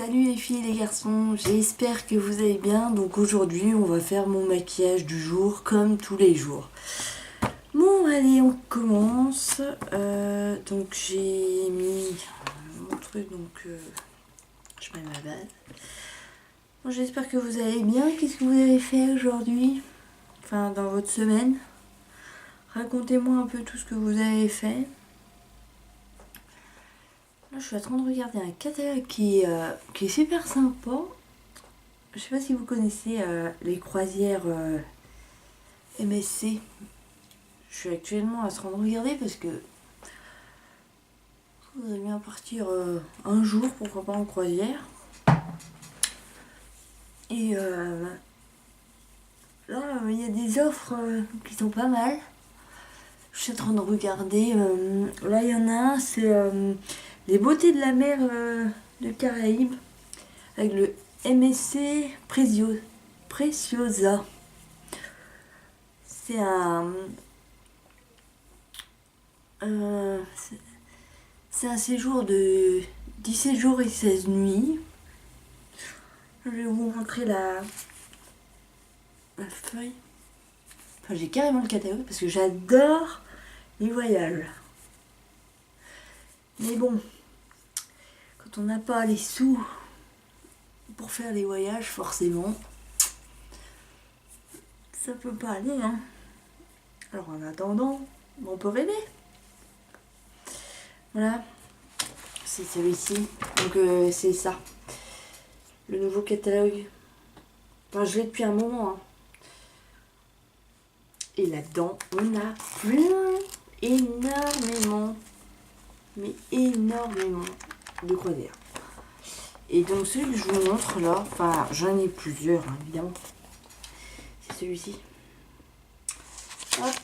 Salut les filles et les garçons, j'espère que vous allez bien. Donc aujourd'hui on va faire mon maquillage du jour comme tous les jours. Bon allez on commence. Donc j'ai mis mon truc, donc je mets ma base. Bon, j'espère que vous allez bien. Qu'est-ce que vous avez fait aujourd'hui? Enfin dans votre semaine. Racontez-moi un peu tout ce que vous avez fait. Là, je suis en train de regarder un catalogue qui est super sympa. Je sais pas si vous connaissez les croisières MSC. Je suis actuellement en train de regarder parce que je voudrais bien partir un jour, pourquoi pas en croisière. Et là, il y a des offres qui sont pas mal. Je suis en train de regarder. Là, il y en a un, c'est les beautés de la mer de Caraïbes avec le MSC Preciosa. C'est c'est un séjour de 17 jours et 16 nuits. Je vais vous montrer la feuille. Enfin, j'ai carrément le catalogue parce que j'adore les voyages. Mais bon, quand on n'a pas les sous pour faire les voyages, forcément, ça peut pas aller, hein. Alors en attendant, on peut rêver. Voilà, c'est celui-ci. Donc c'est ça, le nouveau catalogue. Enfin, je l'ai depuis un moment, hein. Et là-dedans, on a énormément, mais énormément de croisières. Et donc celui que je vous montre là, enfin j'en ai plusieurs, hein, évidemment. C'est celui-ci. Hop.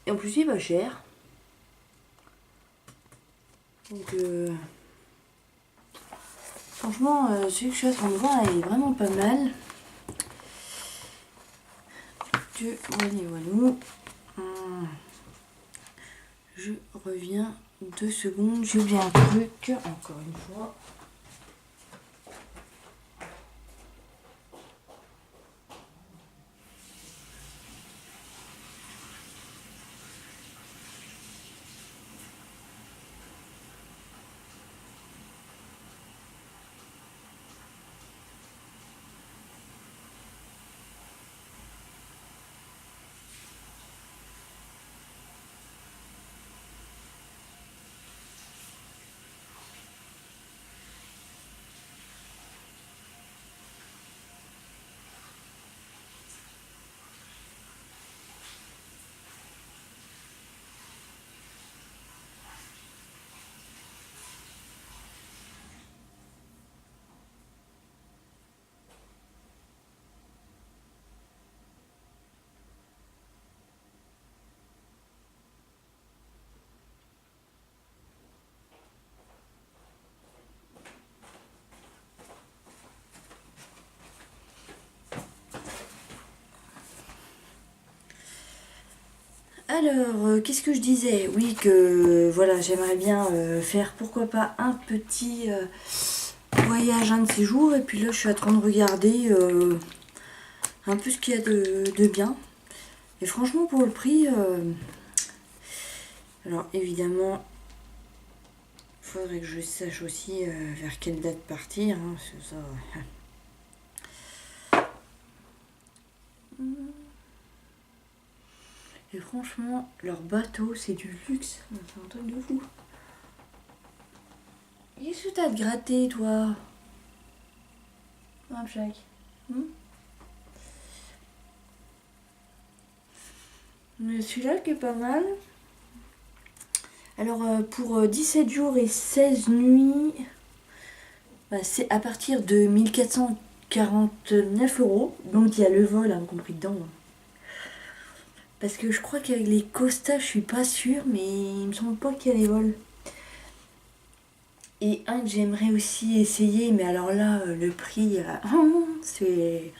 Et en plus il est pas cher. Donc franchement, celui que je suis en train de voir, il est vraiment pas mal. Voilà. Je reviens 2 secondes. J'ai oublié un truc, encore une fois. Alors, qu'est-ce que je disais? Oui, que voilà, j'aimerais bien faire, pourquoi pas, un petit voyage un de ces jours. Et puis là, je suis en train de regarder un peu ce qu'il y a de bien. Et franchement, pour le prix, alors évidemment, il faudrait que je sache aussi vers quelle date partir, hein, parce que ça... Et franchement, leur bateau, c'est du luxe. C'est un truc de fou. Qu'est-ce que t'as de gratté, toi? Un Jack. Mais celui-là qui est pas mal. Alors, pour 17 jours et 16 nuits, bah, c'est à partir de 1449 €. Donc, il y a le vol compris dedans. Parce que je crois qu'avec les Costa, je suis pas sûre, mais il me semble pas qu'il y a les vols. Et un que j'aimerais aussi essayer, mais alors là, le prix, c'est...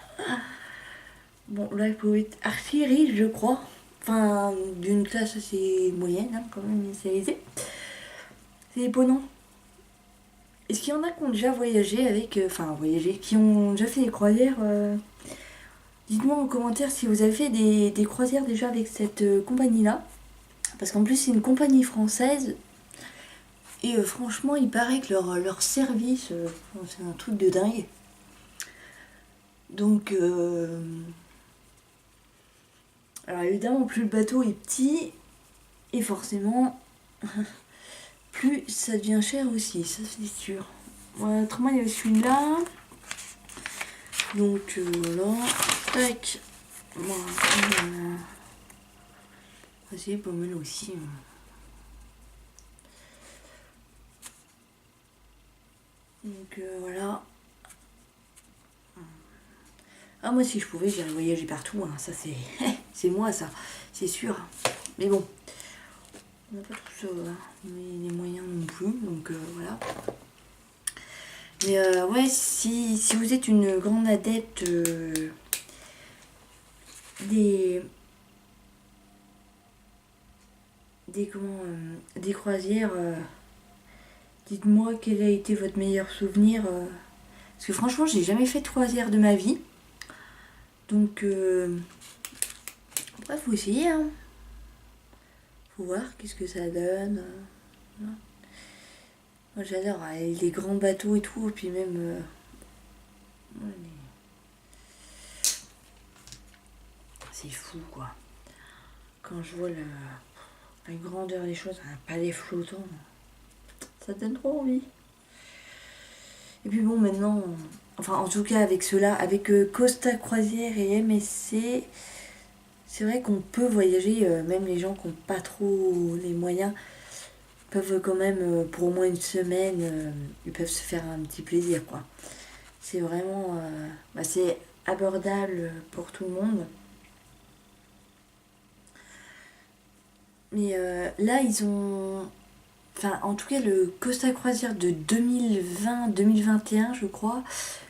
Bon, là, il faut être archi riche, je crois. Enfin, d'une classe assez moyenne, hein, quand même, c'est aisé. C'est étonnant. Est-ce qu'il y en a qui ont déjà voyagé avec... voyagé, qui ont déjà fait des croisières dites-moi en commentaire si vous avez fait des croisières déjà avec cette compagnie-là. Parce qu'en plus, c'est une compagnie française. Et franchement, il paraît que leur service, c'est un truc de dingue. Donc, alors évidemment, plus le bateau est petit, et forcément, plus ça devient cher aussi, ça c'est sûr. Voilà, autrement, il y avait celui-là. Donc, voilà. Tac. Voilà. C'est pas mal aussi. Donc, voilà. Ah, moi, si je pouvais, j'irais voyager partout. Hein. Ça, c'est c'est moi, ça. C'est sûr. Mais bon, on n'a pas tous les moyens non plus. Donc, voilà. Mais ouais, si vous êtes une grande adepte des croisières, dites-moi quel a été votre meilleur souvenir. Parce que franchement, j'ai jamais fait de croisière de ma vie. Donc, après, faut essayer. Hein. Faut voir qu'est-ce que ça donne. Voilà. Moi, j'adore les grands bateaux et tout. Et puis même... ouais, c'est fou, quoi. Quand je vois la grandeur des choses, un palais flottant, ça donne trop envie. Et puis bon, maintenant... Enfin, en tout cas, avec ceux-là, avec Costa Croisière et MSC... C'est vrai qu'on peut voyager, même les gens qui n'ont pas trop les moyens peuvent quand même, pour au moins une semaine, ils peuvent se faire un petit plaisir, quoi. C'est vraiment... c'est abordable pour tout le monde. Mais là, ils ont... Enfin, en tout cas, le Costa Croisière de 2020-2021, je crois,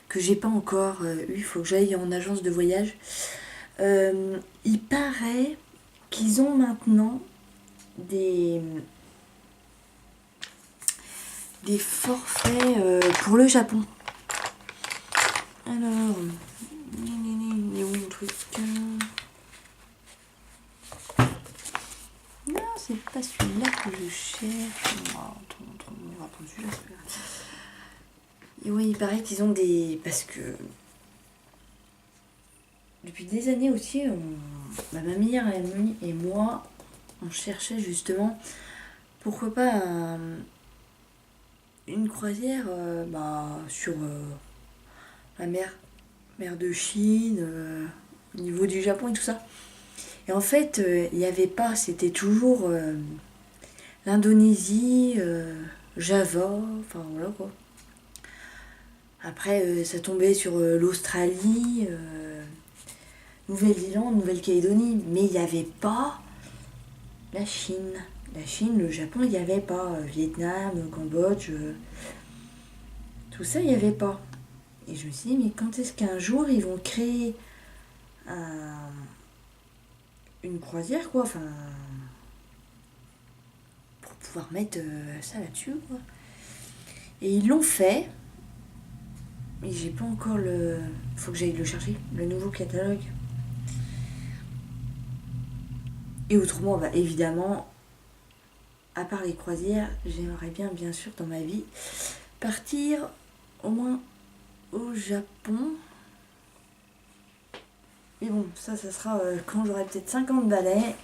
que j'ai pas encore eu, il faut que j'aille en agence de voyage. Il paraît qu'ils ont maintenant des forfaits pour le Japon. Alors, il est où mon truc? Non, c'est pas celui-là que je cherche. On va prendre celui-là. Et oui, il paraît qu'ils ont des... Parce que depuis des années aussi, ma meilleure amie et moi, on cherchait justement, pourquoi pas une croisière sur la mer de Chine, au niveau du Japon et tout ça. Et en fait, il n'y avait pas, c'était toujours l'Indonésie, Java, enfin voilà quoi. Après, ça tombait sur l'Australie, Nouvelle-Zélande, Nouvelle-Calédonie, mais il n'y avait pas la Chine. La Chine, le Japon, il n'y avait pas. Vietnam, Cambodge, tout ça, il n'y avait pas. Et je me suis dit, mais quand est-ce qu'un jour ils vont créer une croisière, quoi, enfin, pour pouvoir mettre ça là-dessus, quoi. Et ils l'ont fait, mais j'ai pas encore le... Faut que j'aille le chercher, le nouveau catalogue. Et autrement, évidemment, à part les croisières, j'aimerais bien sûr, dans ma vie, partir au moins au Japon. Mais bon, ça sera quand j'aurai peut-être 50 balais.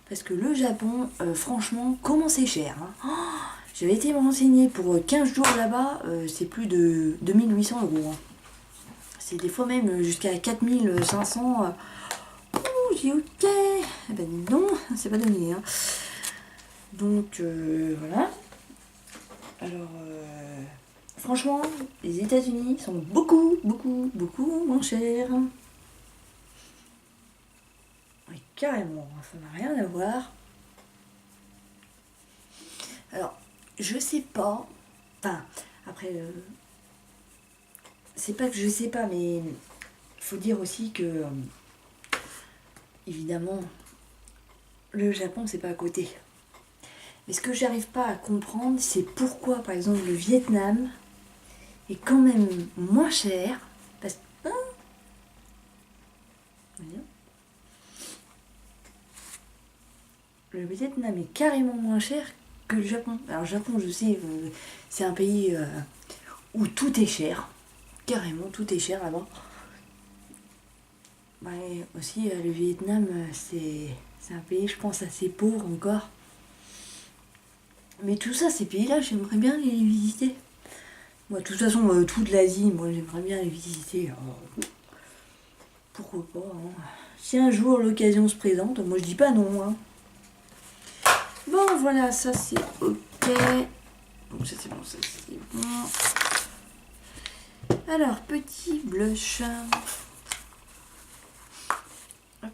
Parce que le Japon, franchement, comment c'est cher. Hein. Oh, j'avais été me renseigner pour 15 jours là-bas, c'est plus de 2800 €. Hein. C'est des fois même jusqu'à 4500. Ouh, j'ai ok. Eh ben dis donc, c'est pas donné. Hein. Donc voilà. Alors, franchement, les États-Unis sont beaucoup moins chers. Oui, carrément, ça n'a rien à voir. Alors, je sais pas. Enfin, après, c'est pas que je sais pas, mais il faut dire aussi que, évidemment, le Japon, c'est pas à côté. Mais ce que j'arrive pas à comprendre, c'est pourquoi, par exemple, le Vietnam est quand même moins cher. Parce que... Le Vietnam est carrément moins cher que le Japon. Alors, le Japon, je sais, c'est un pays où tout est cher. Carrément, tout est cher là-bas. Ouais, aussi, le Vietnam, c'est un pays, je pense, assez pauvre encore. Mais tout ça, ces pays-là, j'aimerais bien les visiter. Moi, de toute façon, toute l'Asie, moi, j'aimerais bien les visiter. Alors, pourquoi pas, hein. Si un jour l'occasion se présente, moi, je dis pas non, hein. Bon, voilà, ça, c'est ok. Donc, ça, c'est bon, ça, c'est bon. Alors, petit blush. Hop.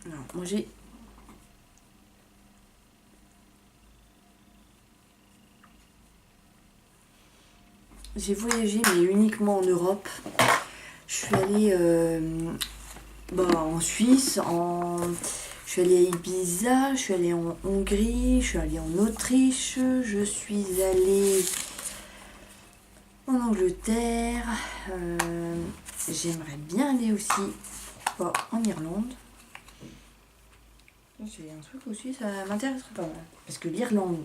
Non, moi, j'ai voyagé, mais uniquement en Europe. Je suis allée en Suisse, je suis allée à Ibiza, je suis allée en Hongrie, je suis allée en Autriche, je suis allée en Angleterre. J'aimerais bien aller aussi en Irlande. C'est un truc aussi, ça m'intéresserait pas mal. Parce que l'Irlande,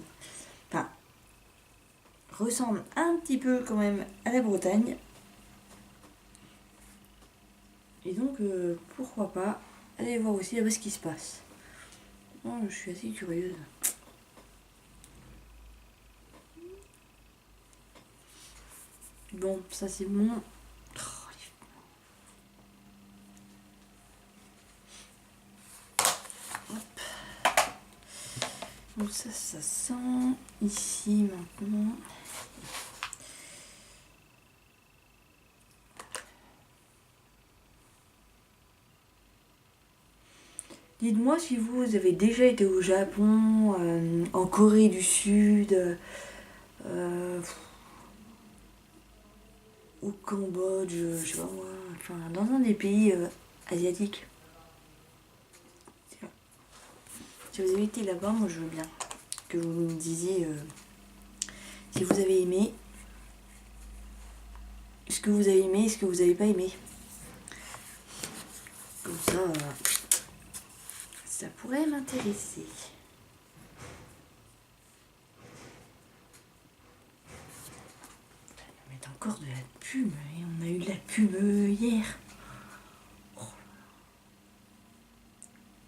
ressemble un petit peu quand même à la Bretagne. Et donc, pourquoi pas aller voir aussi là-bas ce qui se passe. Oh, je suis assez curieuse. Bon, ça c'est bon. Hop. Donc ça sent ici maintenant. Dites-moi si vous avez déjà été au Japon, en Corée du Sud, au Cambodge, je sais pas moi, enfin dans un des pays asiatiques. Si vous avez été là-bas, moi je veux bien que vous me disiez si vous avez aimé, ce que vous avez aimé et ce que vous n'avez pas aimé. Comme ça pourrait m'intéresser. On met encore de la pub, et on a eu de la pub hier.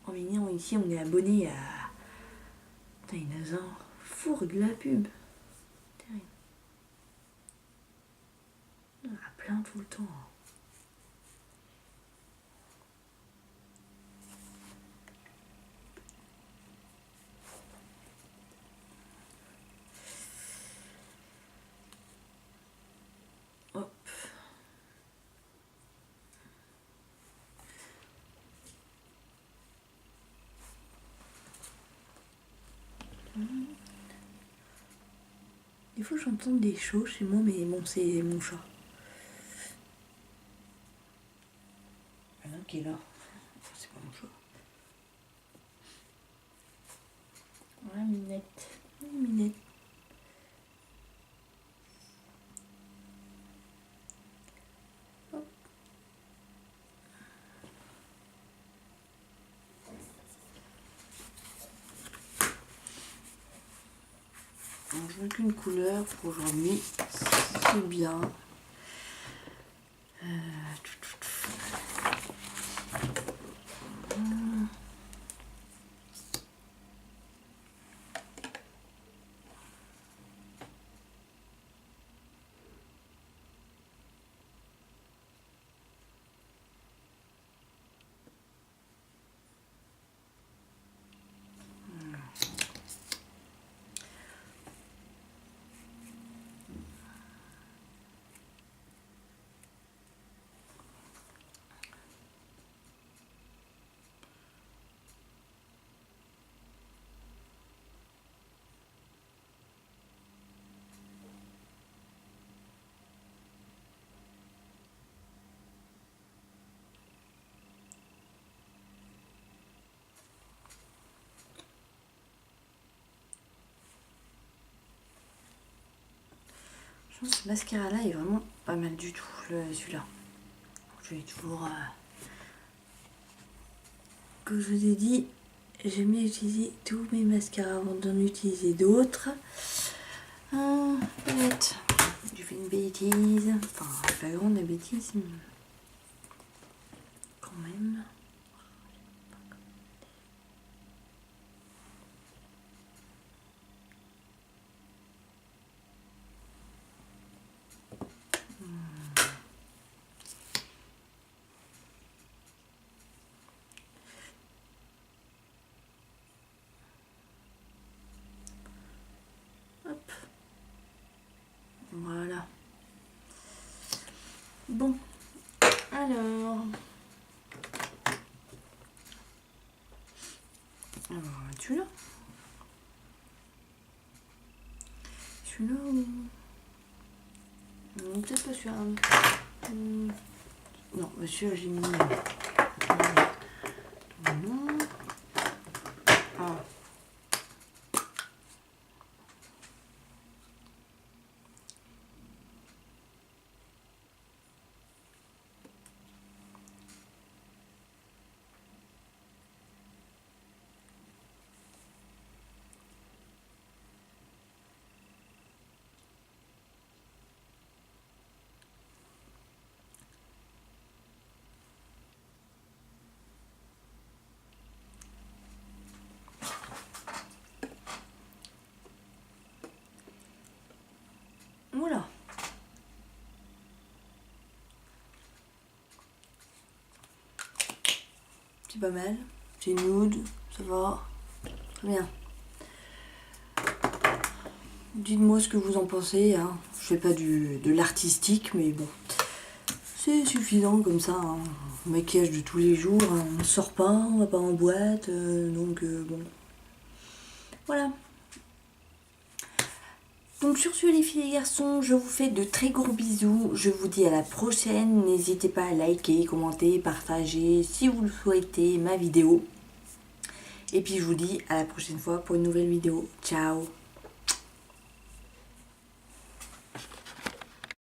Oh mignon, ici on est abonné à... Putain, il nous en fourre de la pub. Terrible. On en a plein tout le temps. Hop. Des fois j'entends des choses chez moi, mais bon, c'est mon chat. Il y en a un qui est là. C'est pas mon chat. Voilà, Minette. Minette. Hop. Je veux qu'une couleur pour aujourd'hui. C'est bien. Ce mascara là est vraiment pas mal du tout, celui-là. Je vais toujours, comme je vous ai dit, j'aime bien utiliser tous mes mascaras avant d'en utiliser d'autres. Peut-être j'ai fait une bêtise, enfin pas grande la bêtise, mais quand même. Hop. Voilà. Bon, alors celui-là. Celui-là ou... Non, peut-être pas celui-là. Non, monsieur, j'ai mis... Non. Ah. Voilà. C'est pas mal. C'est nude, ça va. Très bien. Dites-moi ce que vous en pensez. Hein. Je fais pas de l'artistique, mais bon. C'est suffisant comme ça. Hein. Maquillage de tous les jours. Hein. On ne sort pas, on va pas en boîte. Donc bon. Voilà. Donc sur ce les filles et garçons, je vous fais de très gros bisous. Je vous dis à la prochaine. N'hésitez pas à liker, commenter, partager si vous le souhaitez ma vidéo. Et puis je vous dis à la prochaine fois pour une nouvelle vidéo. Ciao!